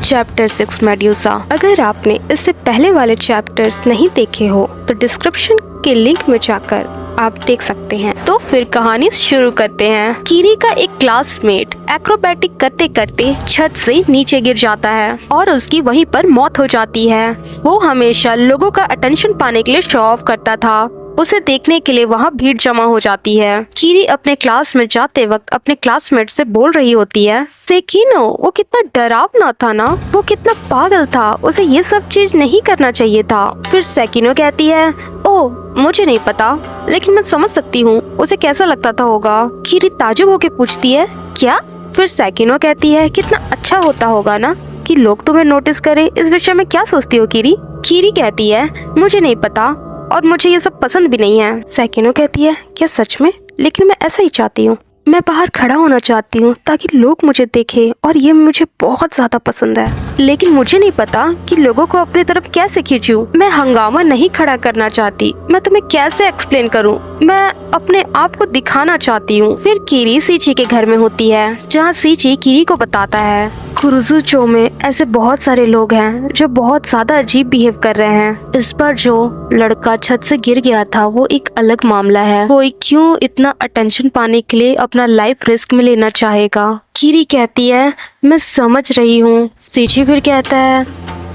Chapter 6 medusa. अगर आपने इससे पहले वाले चैप्टर्स नहीं देखे हो तो डिस्क्रिप्शन के लिंक में जाकर आप देख सकते हैं। तो फिर कहानी शुरू करते हैं। कीरी का एक क्लासमेट एक्रोबैटिक करते करते छत से नीचे गिर जाता है और उसकी वहीं पर मौत हो जाती है। वो हमेशा लोगों का अटेंशन पाने के लिए शो ऑफ करता था। उसे देखने के लिए वहाँ भीड़ जमा हो जाती है। कीरी अपने क्लास में जाते वक्त अपने क्लासमेट से बोल रही होती है, सेकिनो वो कितना डरावना था ना, वो कितना पागल था, उसे ये सब चीज नहीं करना चाहिए था। फिर सेकिनो कहती है, ओह मुझे नहीं पता, लेकिन मैं समझ सकती हूँ उसे कैसा लगता था होगा। कीरी ताजुब होकर पूछती है, क्या? फिर सेकिनो कहती है, कितना अच्छा होता होगा ना कि लोग तुम्हें नोटिस करें। इस विषय में क्या सोचती हो कीरी? कीरी कहती है, मुझे नहीं पता और मुझे ये सब पसंद भी नहीं है। सेकिनो कहती है, क्या सच में? लेकिन मैं ऐसा ही चाहती हूँ, मैं बाहर खड़ा होना चाहती हूँ ताकि लोग मुझे देखें और ये मुझे बहुत ज्यादा पसंद है, लेकिन मुझे नहीं पता कि लोगों को अपनी तरफ कैसे खींचूं। मैं हंगामा नहीं खड़ा करना चाहती, मैं तुम्हें कैसे एक्सप्लेन करूँ, मैं अपने आप को दिखाना चाहती हूँ। फिर कीरी सीची के घर में होती है, जहाँ सीची कीरी को बताता है कुरुजुचो में ऐसे बहुत सारे लोग हैं जो बहुत ज्यादा अजीब बिहेव कर रहे हैं। इस पर जो लड़का छत से गिर गया था वो एक अलग मामला है, कोई क्यों इतना अटेंशन पाने के लिए अपना लाइफ रिस्क में लेना चाहेगा। कीरी कहती है, मैं समझ रही हूँ। सीची फिर कहता है,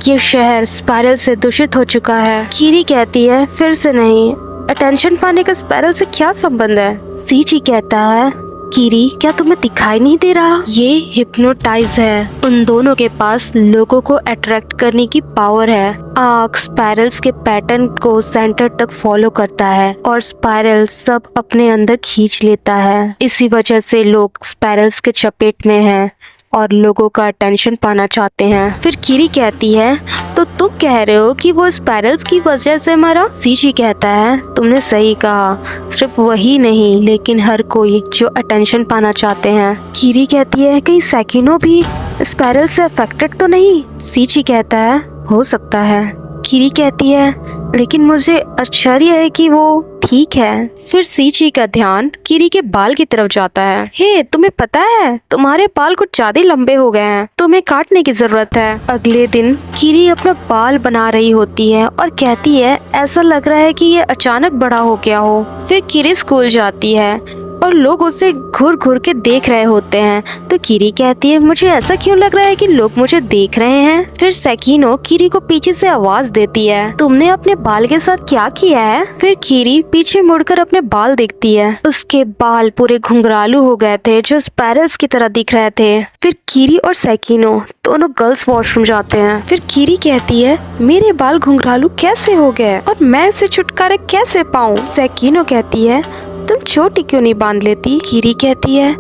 ये शहर स्पाइरल से दूषित हो चुका है। कीरी कहती है, फिर से नहीं, अटेंशन पाने का स्पाइरल से क्या संबंध है? सीची कहता है, कीरी क्या तुम्हें दिखाई नहीं दे रहा, ये हिप्नोटाइज है। उन दोनों के पास लोगों को अट्रैक्ट करने की पावर है। आँख स्पाइरल्स के पैटर्न को सेंटर तक फॉलो करता है और स्पाइरल सब अपने अंदर खींच लेता है। इसी वजह से लोग स्पाइरल्स के चपेट में हैं और लोगों का अटेंशन पाना चाहते हैं। फिर कीरी कहती है, तो तुम कह रहे हो कि वो स्पाइरल्स की वजह से मरा? सीची कहता है, तुमने सही कहा, सिर्फ वही नहीं लेकिन हर कोई जो अटेंशन पाना चाहते हैं। कीरी कहती है, कहीं सेकिनो भी स्पाइरल से अफेक्टेड तो नहीं? सीची कहता है, हो सकता है। कीरी कहती है, लेकिन मुझे आश्चर्य है कि वो ठीक है। फिर सीची का ध्यान कीरी के बाल की तरफ जाता है। हे, तुम्हें पता है तुम्हारे बाल कुछ ज्यादा लंबे हो गए हैं, तुम्हें काटने की जरूरत है। अगले दिन कीरी अपना बाल बना रही होती है और कहती है, ऐसा लग रहा है कि ये अचानक बड़ा हो गया हो। फिर कीरी स्कूल जाती है और लोग उसे घूर घूर के देख रहे होते हैं। तो कीरी कहती है, मुझे ऐसा क्यों लग रहा है कि लोग मुझे देख रहे हैं? फिर सेकिनो कीरी को पीछे से आवाज देती है, तुमने अपने बाल के साथ क्या किया है? फिर कीरी पीछे मुड़कर अपने बाल देखती है। उसके बाल पूरे घुंघरालू हो गए थे जो स्पाइरल्स की तरह दिख रहे थे। फिर कीरी और सेकिनो दोनों गर्ल्स वॉशरूम जाते हैं। फिर कीरी कहती है, मेरे बाल घुंघरालू कैसे हो गए और मैं इससे छुटकारा कैसे पाऊँ? सेकिनो कहती है, तुम चोटी क्यों नहीं बांध लेती? कीरी कहती है,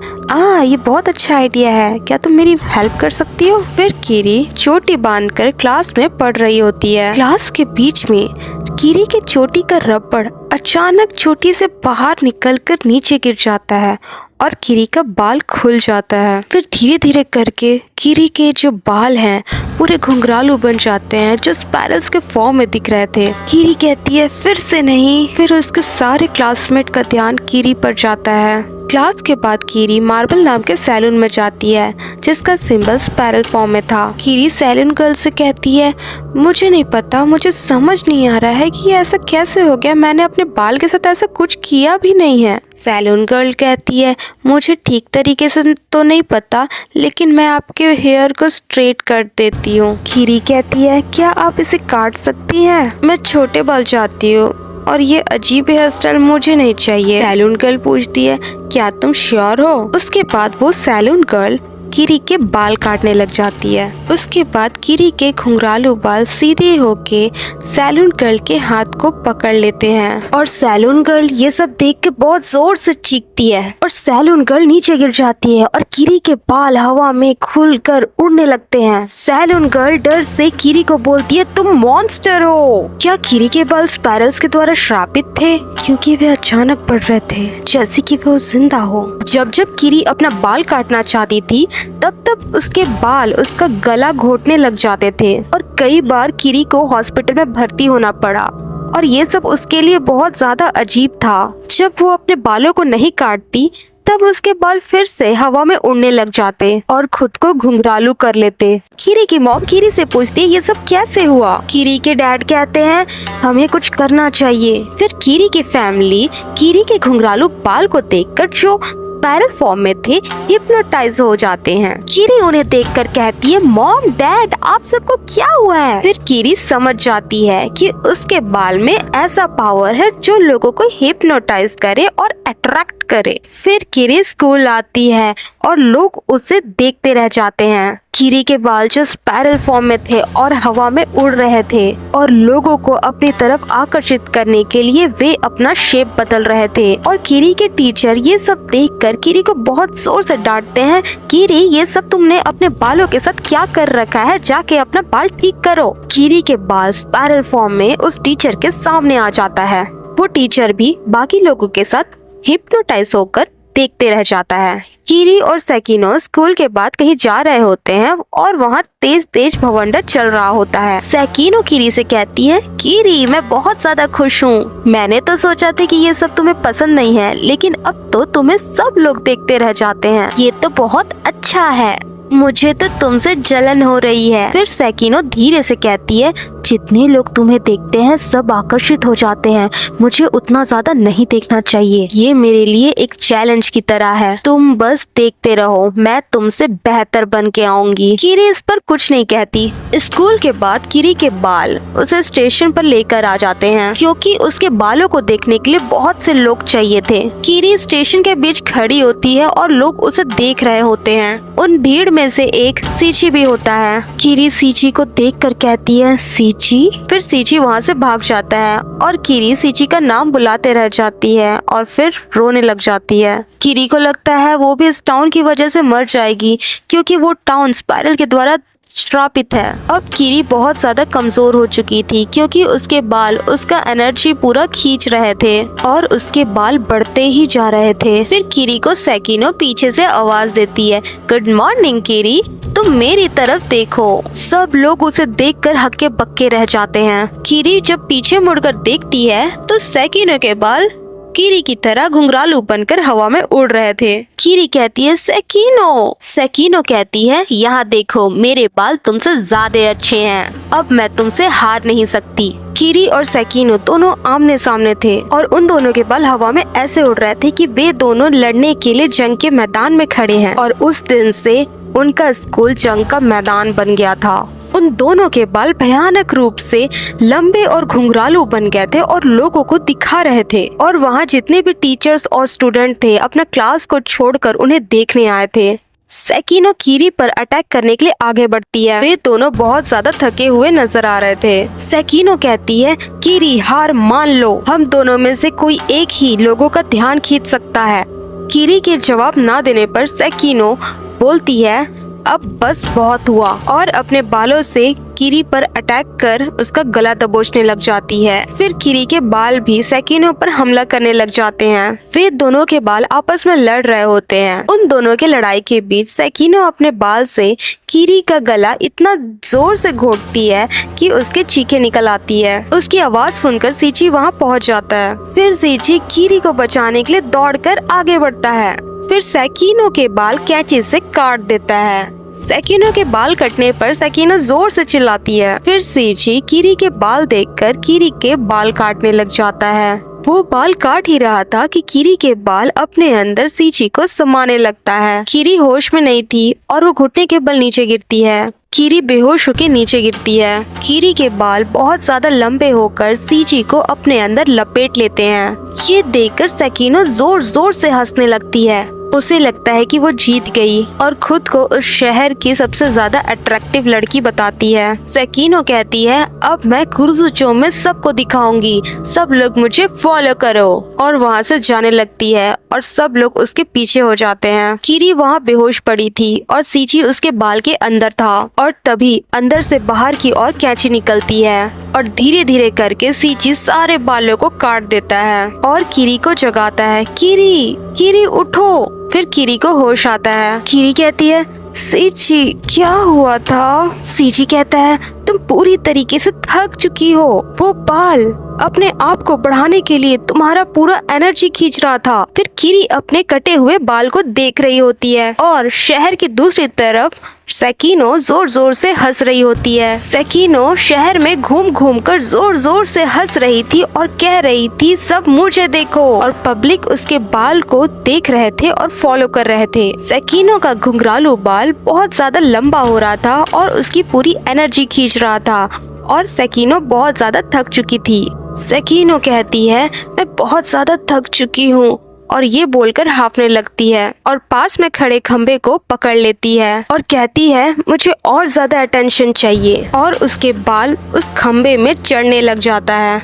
ये बहुत अच्छा आइडिया है, क्या तुम मेरी हेल्प कर सकती हो? फिर कीरी चोटी बांधकर क्लास में पढ़ रही होती है। क्लास के बीच में कीरी के चोटी का रबड़ अचानक चोटी से बाहर निकलकर नीचे गिर जाता है और कीरी का बाल खुल जाता है। फिर धीरे धीरे करके कीरी के जो बाल हैं पूरे घुंघरालू बन जाते हैं जो स्पाइरल्स के फॉर्म में दिख रहे थे। कीरी कहती है, फिर से नहीं। फिर उसके सारे क्लासमेट का ध्यान कीरी पर जाता है। क्लास के बाद कीरी मार्बल नाम के सैलून में जाती है जिसका सिंबल स्पाइरल फॉर्म में था। कीरी सैलून गर्ल से कहती है, मुझे नहीं पता, मुझे समझ नहीं आ रहा है कि ये ऐसा कैसे हो गया, मैंने अपने बाल के साथ ऐसा कुछ किया भी नहीं है। सैलून गर्ल कहती है, मुझे ठीक तरीके से तो नहीं पता लेकिन मैं आपके हेयर को स्ट्रेट कर देती हूँ। कीरी कहती है, क्या आप इसे काट सकती हैं? मैं छोटे बाल चाहती हूँ और ये अजीब हेयर स्टाइल मुझे नहीं चाहिए। सैलून गर्ल पूछती है, क्या तुम श्योर हो? उसके बाद वो सैलून गर्ल कीरी के बाल काटने लग जाती है। उसके बाद कीरी के घुंघरालू बाल सीधे होके सैलून गर्ल के हाथ को पकड़ लेते हैं और सैलून गर्ल ये सब देख के बहुत जोर से चीखती है और सैलून गर्ल नीचे गिर जाती है और कीरी के बाल हवा में खुलकर उड़ने लगते हैं। सैलून गर्ल डर से कीरी को बोलती है, तुम मॉन्स्टर हो। क्या कीरी के बाल स्पाइरल्स के द्वारा श्रापित थे? क्योंकि वे अचानक बढ़ रहे थे जैसे कि वो जिंदा हो। जब जब कीरी अपना बाल काटना चाहती थी तब तब उसके बाल उसका गला घोटने लग जाते थे और कई बार कीरी को हॉस्पिटल में भर्ती होना पड़ा और ये सब उसके लिए बहुत ज्यादा अजीब था। जब वो अपने बालों को नहीं काटती तब उसके बाल फिर से हवा में उड़ने लग जाते और खुद को घुंघरालू कर लेते। कीरी की मॉम कीरी से पूछती है ये सब कैसे हुआ। कीरी के डैड कहते हैं हमें कुछ करना चाहिए। फिर कीरी की फैमिली कीरी के घुंघरालू बाल को देखकर जो स्पाइरल फॉर्म में थे हिप्नोटाइज हो जाते हैं। कीरी उन्हें देखकर कहती है मॉम डैड आप सबको क्या हुआ है। फिर कीरी समझ जाती है कि उसके बाल में ऐसा पावर है जो लोगों को हिप्नोटाइज करे और अट्रैक्ट करे। फिर कीरी स्कूल आती है और लोग उसे देखते रह जाते हैं। कीरी के बाल जो स्पाइरल फॉर्म में थे और हवा में उड़ रहे थे और लोगों को अपनी तरफ आकर्षित करने के लिए वे अपना शेप बदल रहे थे। और कीरी के टीचर ये सब देखकर कीरी को बहुत जोर से डांटते हैं, कीरी ये सब तुमने अपने बालों के साथ क्या कर रखा है, जाके अपना बाल ठीक करो। कीरी के बाल स्पाइरल फॉर्म में उस टीचर के सामने आ जाता है। वो टीचर भी बाकी लोगों के साथ हिप्नोटाइज होकर देखते रह जाता है। कीरी और सेकिनो स्कूल के बाद कहीं जा रहे होते हैं और वहाँ तेज तेज भवंडर चल रहा होता है। सेकिनो कीरी से कहती है कीरी मैं बहुत ज्यादा खुश हूँ। मैंने तो सोचा था कि ये सब तुम्हें पसंद नहीं है, लेकिन अब तो तुम्हें सब लोग देखते रह जाते हैं। ये तो बहुत अच्छा है, मुझे तो तुमसे जलन हो रही है। फिर सेकिनो धीरे से कहती है जितने लोग तुम्हें देखते हैं सब आकर्षित हो जाते हैं, मुझे उतना ज्यादा नहीं देखना चाहिए। ये मेरे लिए एक चैलेंज की तरह है, तुम बस देखते रहो, मैं तुमसे बेहतर बन के आऊंगी। कीरी इस पर कुछ नहीं कहती। स्कूल के बाद कीरी के बाल उसे स्टेशन पर लेकर आ जाते हैं क्योंकि उसके बालों को देखने के लिए बहुत से लोग चाहिए थे। कीरी स्टेशन के बीच खड़ी होती है और लोग उसे देख रहे होते हैं। उन भीड़ में से एक सीची भी होता है। कीरी सीची को देखकर कहती है सीची। फिर सीची वहाँ से भाग जाता है और कीरी सीची का नाम बुलाते रह जाती है और फिर रोने लग जाती है। कीरी को लगता है वो भी इस टाउन की वजह से मर जाएगी क्योंकि वो टाउन स्पाइरल के द्वारा श्रापित है। अब कीरी बहुत ज्यादा कमजोर हो चुकी थी क्योंकि उसके बाल उसका एनर्जी पूरा खींच रहे थे और उसके बाल बढ़ते ही जा रहे थे। फिर कीरी को सेकिनो पीछे से आवाज देती है गुड मॉर्निंग कीरी, तुम मेरी तरफ देखो। सब लोग उसे देखकर हक्के बक्के रह जाते हैं। कीरी जब पीछे मुड़कर देखती है तो सेकिनो के बाल कीरी की तरह घुंघरालू बनकर हवा में उड़ रहे थे। कीरी कहती है सेकिनो। सेकिनो कहती है यहाँ देखो मेरे बाल तुमसे ज्यादा अच्छे हैं, अब मैं तुमसे हार नहीं सकती। कीरी और सेकिनो दोनों आमने सामने थे और उन दोनों के बाल हवा में ऐसे उड़ रहे थे कि वे दोनों लड़ने के लिए जंग के मैदान में खड़े हैं। और उस दिन से उनका स्कूल जंग का मैदान बन गया था। उन दोनों के बाल भयानक रूप से लंबे और घुंघरालू बन गए थे और लोगों को दिखा रहे थे। और वहाँ जितने भी टीचर्स और स्टूडेंट थे अपना क्लास को छोड़कर उन्हें देखने आए थे। सेकिनो कीरी पर अटैक करने के लिए आगे बढ़ती है। वे दोनों बहुत ज्यादा थके हुए नजर आ रहे थे। सेकिनो कहती है कीरी हार मान लो, हम दोनों में से कोई एक ही लोगों का ध्यान खींच सकता है। कीरी के जवाब ना देने पर सेकिनो बोलती है अब बस बहुत हुआ और अपने बालों से कीरी पर अटैक कर उसका गला दबोचने लग जाती है। फिर कीरी के बाल भी सेकिनो पर हमला करने लग जाते हैं। वे दोनों के बाल आपस में लड़ रहे होते हैं। उन दोनों के लड़ाई के बीच सेकिनो अपने बाल से कीरी का गला इतना जोर से घोंटती है कि उसके चीखें निकल आती है। उसकी आवाज सुनकर सीची वहाँ पहुँच जाता है। फिर सीची कीरी को बचाने के लिए दौड़कर आगे बढ़ता है। फिर सेकिनो के बाल कैंची से काट देता है। सेकिनो के बाल कटने पर सेकिनो जोर से चिल्लाती है। फिर सीची कीरी के बाल देखकर कीरी के बाल काटने लग जाता है। वो बाल काट ही रहा था कि कीरी के बाल अपने अंदर सीची को समाने लगता है। कीरी होश में नहीं थी और वो घुटने के बल नीचे गिरती है। कीरी बेहोश होकर नीचे गिरती है। कीरी के बाल बहुत ज्यादा लंबे होकर सीची को अपने अंदर लपेट लेते हैं। ये देखकर सेकिनो जोर जोर से हंसने लगती है। उसे लगता है कि वो जीत गई और खुद को उस शहर की सबसे ज्यादा अट्रैक्टिव लड़की बताती है। सेकिनो कहती है अब मैं कुर्जुचो में सबको दिखाऊंगी, सब लोग मुझे फॉलो करो। और वहाँ से जाने लगती है और सब लोग उसके पीछे हो जाते हैं। कीरी वहाँ बेहोश पड़ी थी और सीची उसके बाल के अंदर था और तभी अंदर से बाहर की ओर कैंची निकलती है और धीरे धीरे करके सीची सारे बालों को काट देता है और कीरी को जगाता है। कीरी, कीरी उठो। फिर कीरी को होश आता है। कीरी कहती है सीची क्या हुआ था? सीची कहता है तुम पूरी तरीके से थक चुकी हो, वो बाल अपने आप को बढ़ाने के लिए तुम्हारा पूरा एनर्जी खींच रहा था। फिर कीरी अपने कटे हुए बाल को देख रही होती है और शहर की दूसरी तरफ सेकिनो जोर जोर से हंस रही होती है। सेकिनो शहर में घूम घूम कर जोर जोर से हंस रही थी और कह रही थी, सब मुझे देखो। और पब्लिक उसके बाल को देख रहे थे और फॉलो कर रहे थे। सेकिनो का घुंघरालू बाल बहुत ज्यादा लंबा हो रहा था और उसकी पूरी एनर्जी खींच रहा था और सेकिनो बहुत ज्यादा थक चुकी थी। सेकिनो कहती है, मैं बहुत ज्यादा थक चुकी हूँ, और ये बोलकर हांफने लगती है और पास में खड़े खंबे को पकड़ लेती है और कहती है, मुझे और ज्यादा अटेंशन चाहिए। और उसके बाल उस खंबे में चढ़ने लग जाता है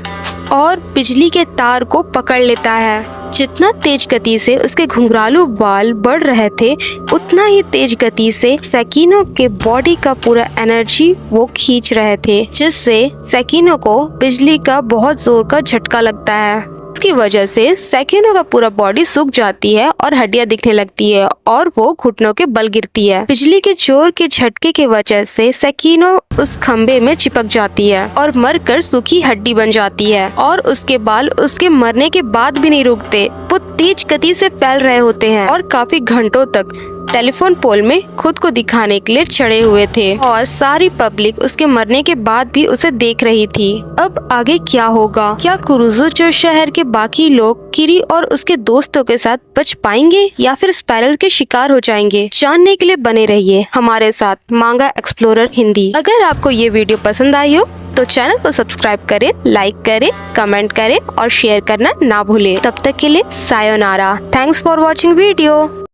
और बिजली के तार को पकड़ लेता है। जितना तेज गति से उसके घुंघरालू बाल बढ़ रहे थे, उतना ही तेज गति से सेकिनो के बॉडी का पूरा एनर्जी वो खींच रहे थे, जिससे सेकिनो को बिजली का बहुत जोर का झटका लगता है। इसकी वजह से सेकिनो का पूरा बॉडी सूख जाती है और हड्डियां दिखने लगती है और वो घुटनों के बल गिरती है। बिजली के जोर के झटके की वजह से सेकिनो उस खंबे में चिपक जाती है और मरकर सूखी हड्डी बन जाती है और उसके बाल उसके मरने के बाद भी नहीं रुकते। वो तेज गति से फैल रहे होते हैं और काफी घंटों तक टेलीफोन पोल में खुद को दिखाने के लिए चढ़े हुए थे और सारी पब्लिक उसके मरने के बाद भी उसे देख रही थी। अब आगे क्या होगा? क्या कुरुज़ुचो शहर के बाकी लोग कीरी और उसके दोस्तों के साथ बच पाएंगे या फिर स्पाइरल के शिकार हो जाएंगे? जानने के लिए बने रहिए हमारे साथ मांगा एक्सप्लोरर हिंदी। अगर आपको ये वीडियो पसंद आई हो तो चैनल को सब्सक्राइब करें, लाइक करें, कमेंट करें और शेयर करना ना भूलें। तब तक के लिए sayonara. Thanks for watching video.